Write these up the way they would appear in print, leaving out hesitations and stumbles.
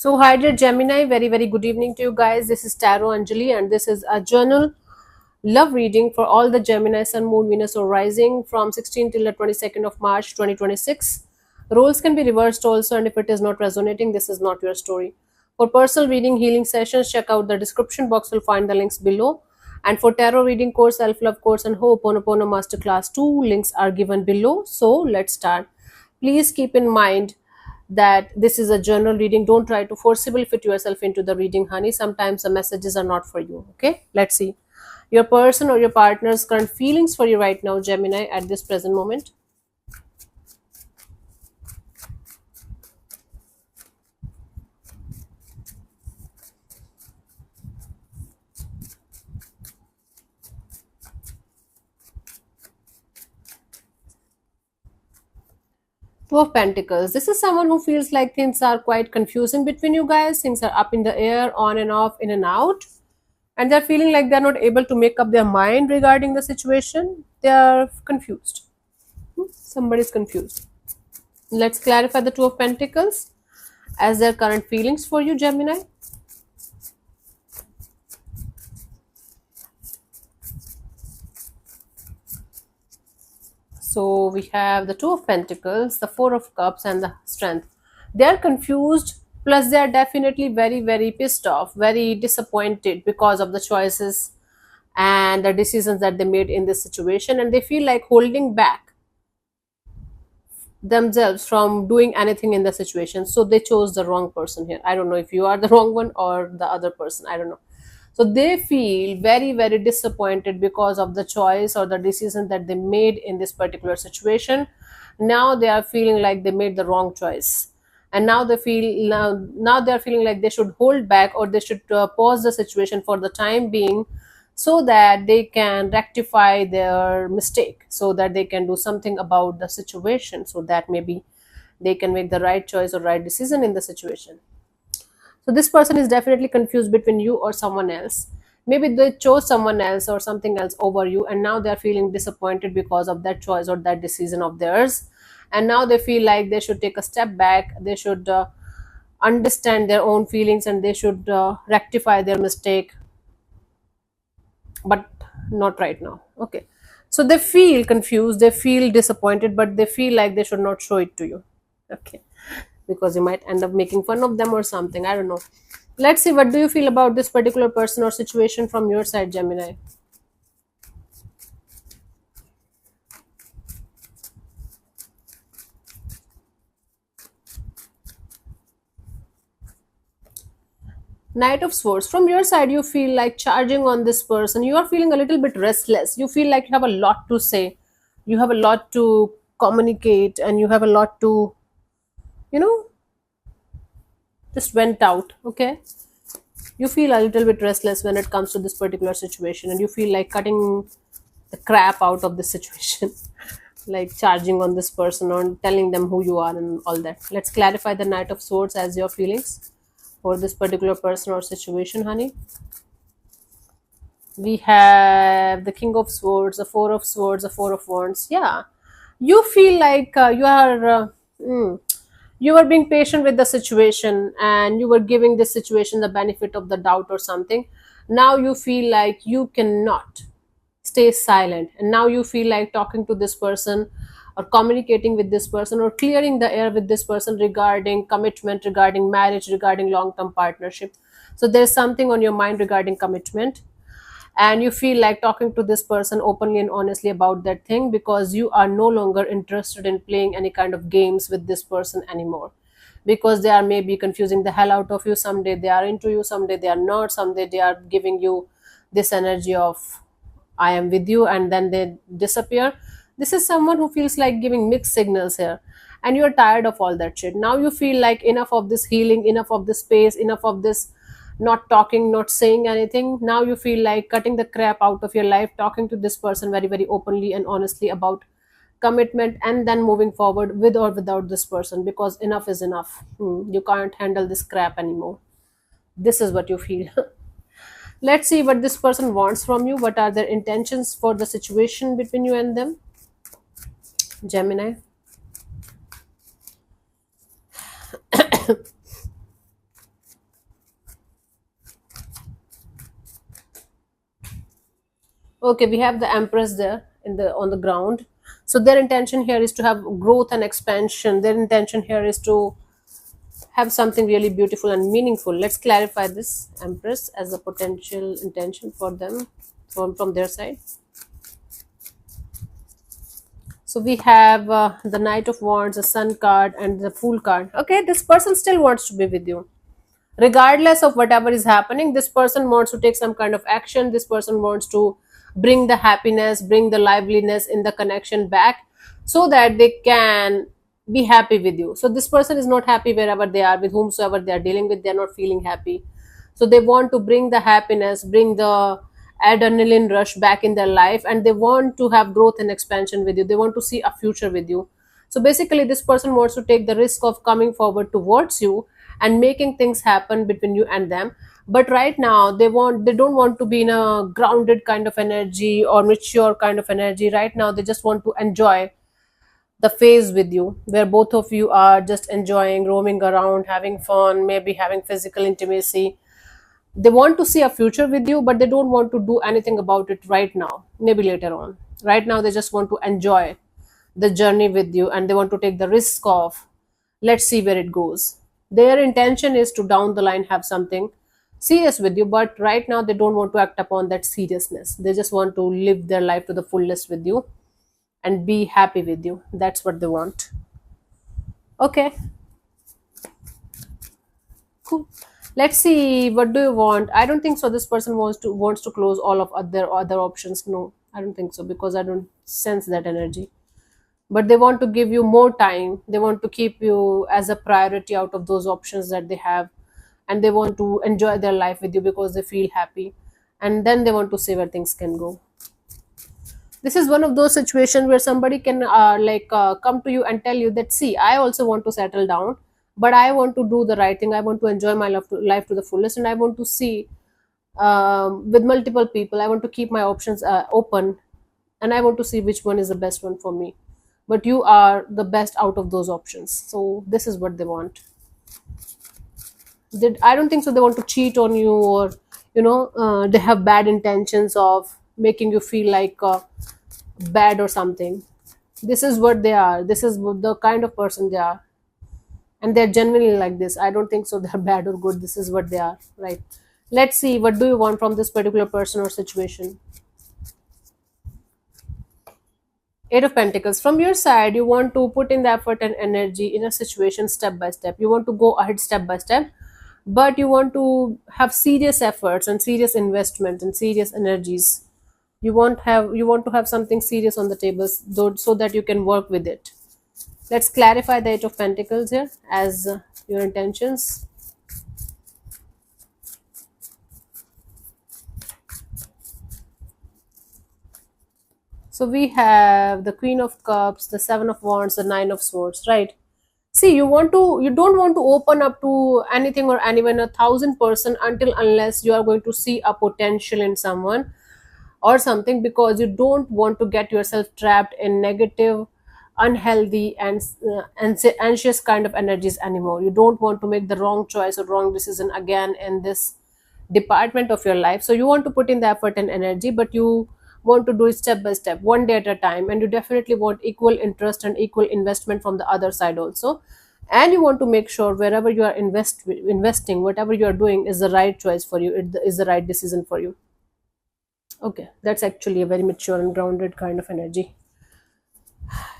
So, hi dear Gemini, very good evening to you guys. This is Tarot Anjali, and this is a journal love reading for all the Gemini, Sun, Moon, Venus, or Rising from 16th till the 22nd of March 2026. Roles can be reversed also, and if it is not resonating, this is not your story. For personal reading, healing sessions, check out the description box. You'll find the links below. And for tarot reading course, self love course, and Ho'oponopono Masterclass, two links are given below. So, let's start. Please keep in mind that this is a journal reading. Don't try to forcibly fit yourself into the reading, honey. Sometimes the messages are not for you. Okay, let's see your person or your partner's current feelings for you right now, Gemini, at this present moment. Two of Pentacles. This is someone who feels like things are quite confusing between you guys. Things are up in the air, on and off, in and out, and they're feeling like they're not able to make up their mind regarding the situation. They are confused. Somebody's confused. Let's clarify the Two of Pentacles as their current feelings for you, Gemini. So we have the Two of Pentacles, the Four of Cups, and the Strength. They are confused, plus they are definitely very pissed off, very disappointed because of the choices and the decisions that they made in this situation, and they feel like holding back themselves from doing anything in the situation. So they chose the wrong person here. I don't know if you are the wrong one or the other person. I don't know. So they feel very disappointed because of the choice or the decision that they made in this particular situation. Now they are feeling like they made the wrong choice, and now they are feeling like they should hold back, or they should pause the situation for the time being, so that they can rectify their mistake, so that they can do something about the situation, so that maybe they can make the right choice or right decision in the situation. So this person is definitely confused between you or someone else. Maybe they chose someone else or something else over you, and now they're feeling disappointed because of that choice or that decision of theirs. And now they feel like they should take a step back, they should understand their own feelings, and they should rectify their mistake, but not right now. Okay. So they feel confused, they feel disappointed, but they feel like they should not show it to you. Okay, because you might end up making fun of them or something. I don't know. Let's see, what do you feel about this particular person or situation from your side, Gemini? Knight of Swords. From your side, you feel like charging on this person. You are feeling a little bit restless. You feel like you have a lot to say. You have a lot to communicate, and you have a lot to, you know, just went out. Okay. You feel a little bit restless when it comes to this particular situation, and you feel like cutting the crap out of this situation. Like charging on this person or telling them who you are and all that. Let's clarify the Knight of Swords as your feelings for this particular person or situation, honey. We have the King of Swords, the Four of Swords, the Four of Wands. Yeah, you feel like you were being patient with the situation, and you were giving this situation the benefit of the doubt or something. Now you feel like you cannot stay silent, and now you feel like talking to this person or communicating with this person or clearing the air with this person regarding commitment, regarding marriage, regarding long term partnership. So there's something on your mind regarding commitment, and you feel like talking to this person openly and honestly about that thing, because you are no longer interested in playing any kind of games with this person anymore, because they are maybe confusing the hell out of you. Someday they are into you, someday they are not, someday they are giving you this energy of I am with you, and then they disappear. This is someone who feels like giving mixed signals here, and you're tired of all that shit. Now you feel like enough of this healing, enough of this space, enough of this not talking, not saying anything. Now you feel like cutting the crap out of your life, talking to this person very openly and honestly about commitment, and then moving forward with or without this person, because enough is enough. You can't handle this crap anymore. This is what you feel. Let's see what this person wants from you. What are their intentions for the situation between you and them, Gemini? Okay, we have the Empress there in the on the ground. So their intention here is to have growth and expansion. Their intention here is to have something really beautiful and meaningful. Let's clarify this Empress as a potential intention for them from their side. So we have the Knight of Wands, the Sun card, and the Fool card. Okay, this person still wants to be with you. Regardless of whatever is happening, this person wants to take some kind of action. This person wants to bring the happiness, bring the liveliness in the connection back so that they can be happy with you. So this person is not happy wherever they are, with whomsoever they are dealing with, they are not feeling happy. So they want to bring the happiness, bring the adrenaline rush back in their life, and they want to have growth and expansion with you. They want to see a future with you. So basically, this person wants to take the risk of coming forward towards you and making things happen between you and them. But right now, they don't want to be in a grounded kind of energy or mature kind of energy. Right now, they just want to enjoy the phase with you, where both of you are just enjoying roaming around, having fun, maybe having physical intimacy. They want to see a future with you, but they don't want to do anything about it right now, maybe later on. Right now, they just want to enjoy the journey with you, and they want to take the risk of, let's see where it goes. Their intention is to down the line have something serious with you, but right now they don't want to act upon that seriousness. They just want to live their life to the fullest with you and be happy with you. That's what they want. Okay, cool. Let's see, what do you want? I don't think so this person wants to close all of other options. No, I don't think so, because I don't sense that energy. But they want to give you more time. They want to keep you as a priority out of those options that they have, and they want to enjoy their life with you because they feel happy, and then they want to see where things can go. This is one of those situations where somebody can come to you and tell you that, see, I also want to settle down, but I want to do the right thing. I want to enjoy my life to the fullest, and I want to see with multiple people. I want to keep my options open, and I want to see which one is the best one for me. But you are the best out of those options. So this is what they want. I don't think so they want to cheat on you, or they have bad intentions of making you feel like bad or something. This is what they are. This is the kind of person they are, and they're genuinely like this. I don't think so they're bad or good. This is what they are, right? Let's see, what do you want from this particular person or situation? Eight of Pentacles. From your side, you want to put in the effort and energy in a situation step by step. You want to go ahead step by step, but you want to have serious efforts and serious investment and serious energies. You want to have something serious on the table, so that you can work with it. Let's clarify the Eight of Pentacles here as your intentions. So we have the Queen of Cups, the Seven of Wands, the Nine of Swords, right? See, you don't want to open up to anything or anyone 1,000% until unless you are going to see a potential in someone or something, because you don't want to get yourself trapped in negative, unhealthy, and anxious kind of energies anymore. You don't want to make the wrong choice or wrong decision again in this department of your life. So you want to put in the effort and energy, but you want to do it step by step, one day at a time, and you definitely want equal interest and equal investment from the other side also. And you want to make sure wherever you are investing, whatever you are doing is the right choice for you, it is the right decision for you. Okay, that's actually a very mature and grounded kind of energy.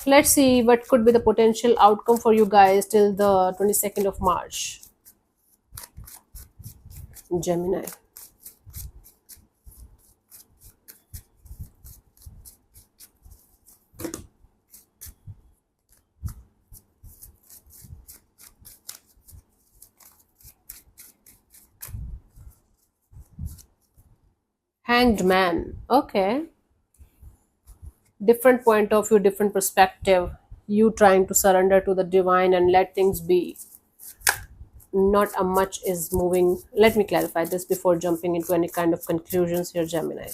Let's see what could be the potential outcome for you guys till the 22nd of March. Gemini. Hanged Man. Okay. Different point of view, different perspective. You trying to surrender to the divine and let things be. Not a much is moving. Let me clarify this before jumping into any kind of conclusions here, Gemini.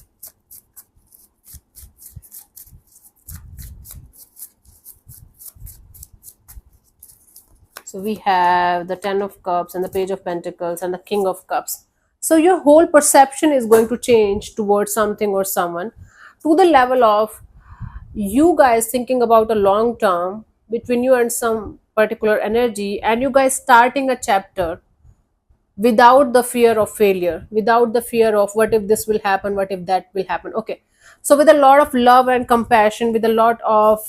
So we have the Ten of Cups and the Page of Pentacles and the King of Cups. So your whole perception is going to change towards something or someone. to the level of you guys thinking about a long term between you and some particular energy, and you guys starting a chapter without the fear of failure, without the fear of what if this will happen, what if that will happen. Okay, so with a lot of love and compassion, with a lot of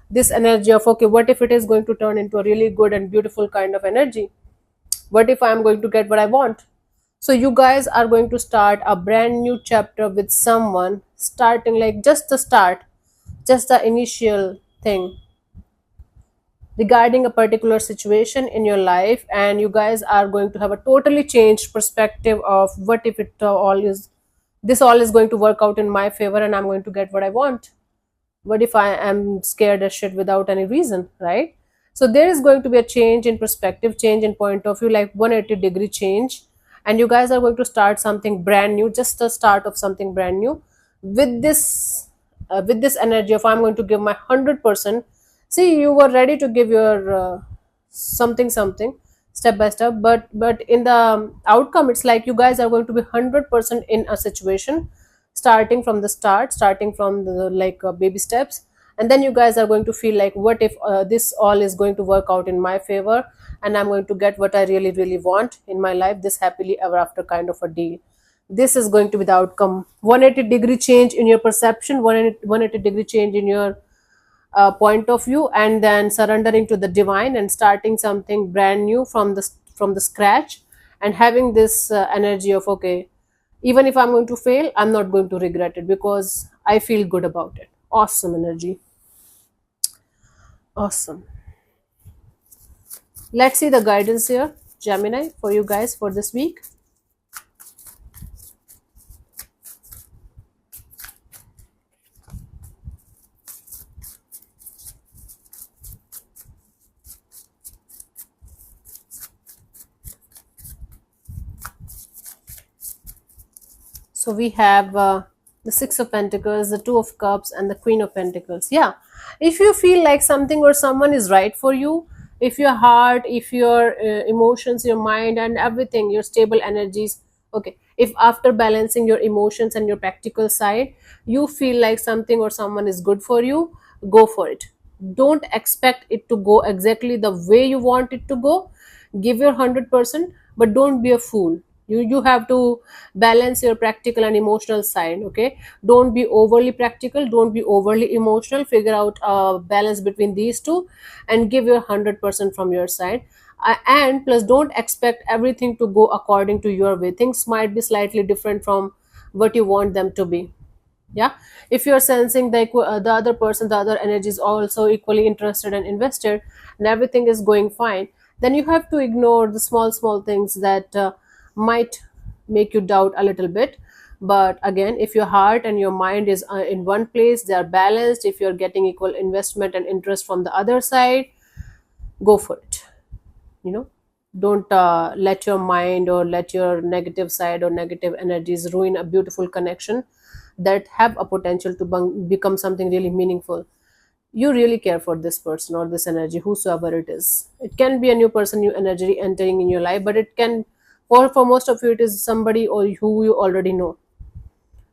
this energy of, okay, what if it is going to turn into a really good and beautiful kind of energy, what if I'm going to get what I want. So you guys are going to start a brand new chapter with someone, starting like just the start, just the initial thing regarding a particular situation in your life, and you guys are going to have a totally changed perspective of what if it all is, this all is going to work out in my favor and I'm going to get what I want. What if I am scared as shit without any reason, right? So there is going to be a change in perspective, change in point of view, like 180-degree change, and you guys are going to start something brand new, just the start of something brand new with this energy of I'm going to give my 100%. See, you were ready to give your something step by step, but in the outcome it's like you guys are going to be 100% in a situation, starting from the start, starting from the like baby steps, and then you guys are going to feel like what if this all is going to work out in my favor and I'm going to get what I really really want in my life, this happily ever after kind of a deal. This is going to be the outcome. 180-degree change in your perception, 180-degree change in your point of view, and then surrendering to the divine and starting something brand new from the scratch, and having this energy of, okay, even if I'm going to fail, I'm not going to regret it because I feel good about it. Awesome energy. Awesome. Let's see the guidance here, Gemini, for you guys for this week. So we have the Six of Pentacles, the Two of Cups, and the Queen of Pentacles. Yeah, if you feel like something or someone is right for you, if your heart, if your emotions, your mind, and everything, your stable energies, okay, if after balancing your emotions and your practical side, you feel like something or someone is good for you, go for it. Don't expect it to go exactly the way you want it to go. Give your 100%, but don't be a fool. You have to balance your practical and emotional side. Okay, don't be overly practical, don't be overly emotional. Figure out a balance between these two and give your 100% from your side. And plus, don't expect everything to go according to your way. Things might be slightly different from what you want them to be. Yeah, if you're sensing the other person, the other energy is also equally interested and invested, and everything is going fine, then you have to ignore the small things that might make you doubt a little bit. But again, if your heart and your mind is in one place, they are balanced, if you're getting equal investment and interest from the other side, go for it. You know, don't let your mind or let your negative side or negative energies ruin a beautiful connection that have a potential to become something really meaningful. You really care for this person or this energy, whosoever it is. It can be a new person, new energy entering in your life, but it can, for most of you, it is somebody or who you already know,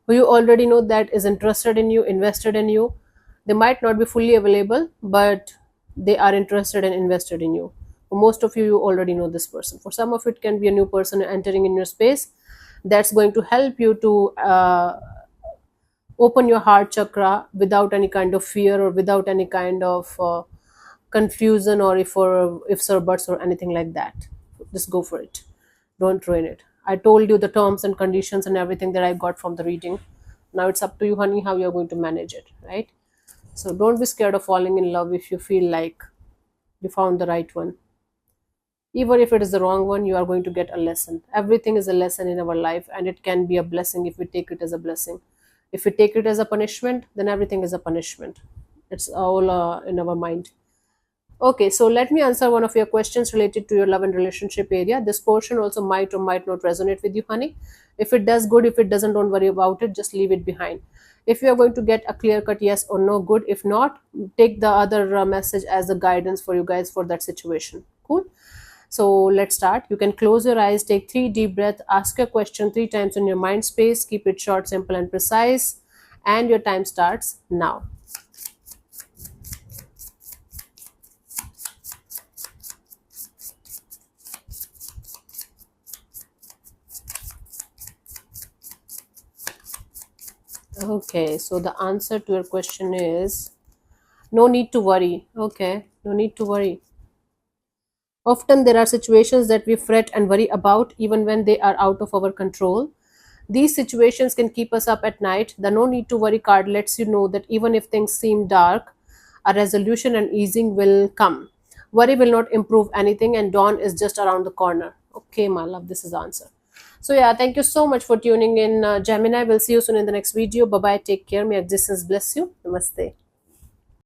that is interested in you, invested in you. They might not be fully available, but they are interested and invested in you. For most of you, you already know this person. For some of it can be a new person entering in your space that's going to help you to open your heart chakra without any kind of fear or without any kind of confusion or ifs or buts or anything like that. Just go for it. Don't ruin it. I told you the terms and conditions and everything that I got from the reading. Now it's up to you, honey, how you're going to manage it, right? So don't be scared of falling in love if you feel like you found the right one. Even if it is the wrong one, you are going to get a lesson. Everything is a lesson in our life, and it can be a blessing if we take it as a blessing. If we take it as a punishment, then everything is a punishment. It's all in our mind. Okay, so let me answer one of your questions related to your love and relationship area. This portion also might or might not resonate with you, honey. If it does, good. If it doesn't, don't worry about it. Just leave it behind. If you are going to get a clear cut yes or no, good. If not, take the other message as a guidance for you guys for that situation. Cool. So let's start. You can close your eyes, take 3 deep breaths, ask a question 3 times in your mind space, keep it short, simple, and precise. and your time starts now. Okay, so the answer to your question is no need to worry. Okay, no need to worry. Often there are situations that we fret and worry about even when they are out of our control. These situations can keep us up at night. The no need to worry card lets you know that even if things seem dark, a resolution and easing will come. Worry will not improve anything, and dawn is just around the corner. Okay, my love, this is the answer. So, yeah, thank you so much for tuning in, Gemini. We'll see you soon in the next video. Bye bye. Take care. May existence bless you. Namaste.